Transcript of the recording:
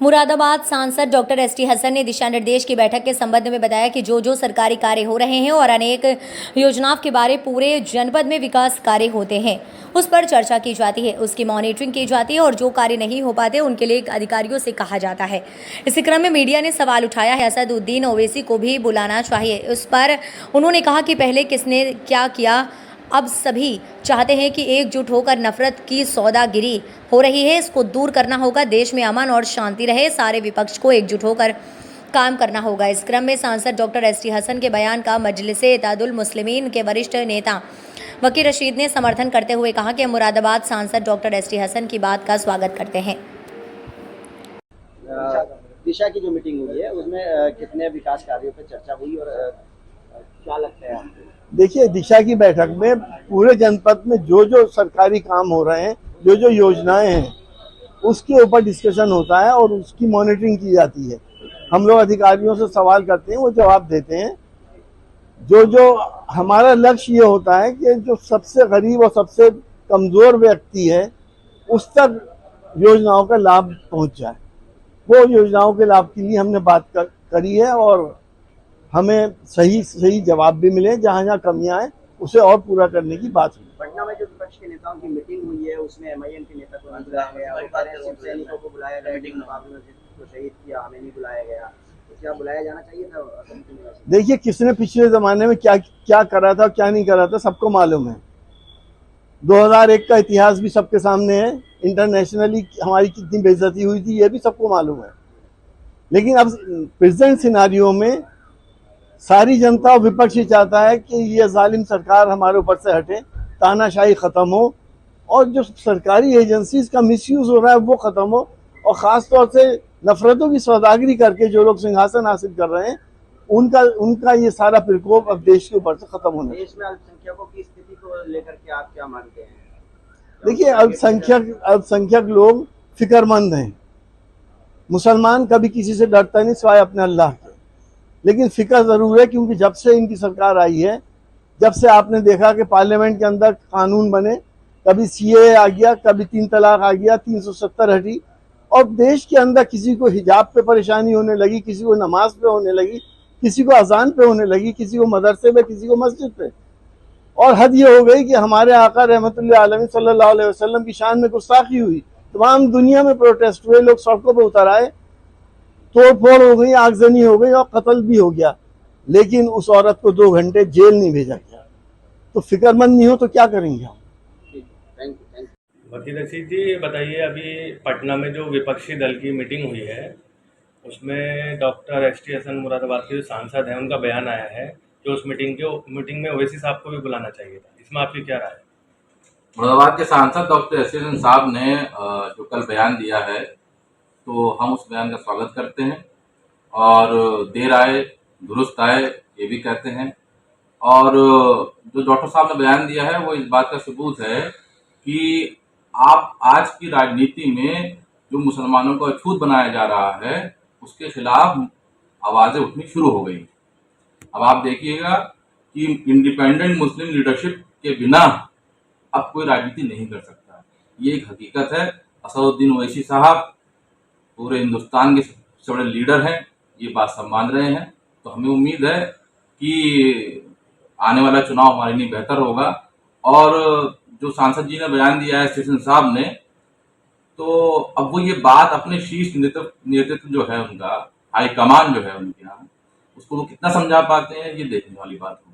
मुरादाबाद सांसद doctor ST Hasan ने दिशा निर्देश की बैठक के संबंध में बताया कि जो सरकारी कार्य हो रहे हैं और अनेक योजनाओं के बारे पूरे जनपद में विकास कार्य होते हैं उस पर चर्चा की जाती है, उसकी मॉनिटरिंग की जाती है और जो कार्य नहीं हो पाते उनके लिए अधिकारियों से कहा जाता है। इसी क्रम में मीडिया ने सवाल उठाया है असदुद्दीन ओवैसी को भी बुलाना चाहिए। उस पर उन्होंने कहा कि पहले किसने क्या किया, अब सभी चाहते हैं कि एकजुट होकर नफरत की सौदागिरी हो रही है, इसको दूर करना होगा। देश में अमन और शांति रहे, सारे विपक्ष को एकजुट होकर काम करना होगा। इस क्रम में सांसद डॉक्टर एसटी हसन के बयान का मजलिसे इत्तेहादुल मुस्लिमीन के वरिष्ठ नेता वकील रशीद ने समर्थन करते हुए कहा कि मुरादाबाद सांसद डॉक्टर एसटी हसन की बात का स्वागत करते हैं। दिशा की जो मीटिंग हुई है उसमें कितने विकास कार्यों पर चर्चा हुई और क्या लगता है आपको? देखिए, दिशा की बैठक में पूरे जनपद में जो सरकारी काम हो रहे हैं, जो योजनाएं हैं, उसके ऊपर डिस्कशन होता है और उसकी मॉनिटरिंग की जाती है। हम लोग अधिकारियों से सवाल करते हैं, वो जवाब देते हैं। जो हमारा लक्ष्य ये होता है कि जो सबसे गरीब और सबसे कमजोर व्यक्ति है उस तक योजनाओं का लाभ पहुंच जाए। वो योजनाओं के लाभ के लिए हमने बात करी है और हमें सही जवाब भी मिले। जहाँ कमियां हैं उसे और पूरा करने की बात हुई। पटना में जो विपक्ष के नेताओं की मीटिंग हुई है उसमें एमआईएम के नेता को नहीं बुलाया गया, शिव सैनिकों को बुलाया गया, मीटिंग को शहीद किया, हमें नहीं बुलाया गया, तो क्या बुलाया जाना चाहिए था? देखिए, किसने पिछले जमाने में क्या करा था, क्या नहीं करा था, सबको मालूम है। 2001 का इतिहास भी सबके सामने है। इंटरनेशनली हमारी कितनी बेइज्जती हुई थी ये भी सबको मालूम है। लेकिन अब प्रेजेंट सिनारियो में सारी जनता और विपक्ष ही चाहता है कि ये जालिम सरकार हमारे ऊपर से हटे, तानाशाही खत्म हो और जो सरकारी एजेंसीज का मिसयूज हो रहा है वो खत्म हो, और खास तौर से नफरतों की सौदागरी करके जो लोग सिंहासन हासिल कर रहे हैं उनका ये सारा प्रकोप अब देश के ऊपर से खत्म होना चाहिए। देश में अल्पसंख्यकों की स्थिति को लेकर के आप क्या मानते हैं? देखिए, अल्पसंख्यक लोग फिक्रमंद हैं। मुसलमान कभी किसी से डरता नहीं सिवाय अपने अल्लाह के, लेकिन फिक्र जरूर है क्योंकि जब से इनकी सरकार आई है, जब से आपने देखा कि पार्लियामेंट के अंदर कानून बने, कभी सीए आ गया, कभी 3 तलाक आ गया, 370 हटी, और देश के अंदर किसी को हिजाब पे परेशानी होने लगी, किसी को नमाज पे होने लगी, किसी को अजान पे होने लगी, किसी को मदरसे पे, किसी को मस्जिद पे। और हद ये हो गई कि हमारे आका रहमतुल्लाह अलैहि सल्लल्लाहु अलैहि वसल्लम की शान में गुस्ताखी हुई। तमाम दुनिया में प्रोटेस्ट हुए, लोग सड़कों पर उतर आए, तोड़फोड़ हो गई, आगजनी हो गई और कत्ल भी हो गया, लेकिन उस औरत को 2 घंटे जेल नहीं भेजा गया। तो फिक्रमंद नहीं हो तो क्या करेंगे हम? वकील रशीद जी, बताइए, अभी पटना में जो विपक्षी दल की मीटिंग हुई है उसमें डॉक्टर एसटी हसन मुरादाबाद के जो सांसद हैं उनका बयान आया है कि उस मीटिंग में ओवैसी साहब को भी बुलाना चाहिए था। इसमें आपकी क्या राय है? मुरादाबाद के सांसद डॉक्टर एसटी हसन साहब ने जो कल बयान दिया है तो हम उस बयान का स्वागत करते हैं और देर आए दुरुस्त आए ये भी कहते हैं। और जो डॉक्टर साहब ने बयान दिया है वो इस बात का सबूत है कि आप आज की राजनीति में जो मुसलमानों को अछूत बनाया जा रहा है उसके खिलाफ आवाजें उठनी शुरू हो गई। अब आप देखिएगा कि इंडिपेंडेंट मुस्लिम लीडरशिप के बिना अब कोई राजनीति नहीं कर सकता, ये एक हकीकत है। असदुद्दीन ओवैसी साहब पूरे हिंदुस्तान के सबसे बड़े लीडर हैं, ये बात सब मान रहे हैं, तो हमें उम्मीद है कि आने वाला चुनाव हमारे लिए बेहतर होगा। और जो सांसद जी ने बयान दिया है स्टेशन साहब ने, तो अब वो ये बात अपने शीर्ष नेतृत्व जो है उनका, हाईकमान जो है उनके यहाँ, उसको वो कितना समझा पाते हैं ये देखने वाली बात है।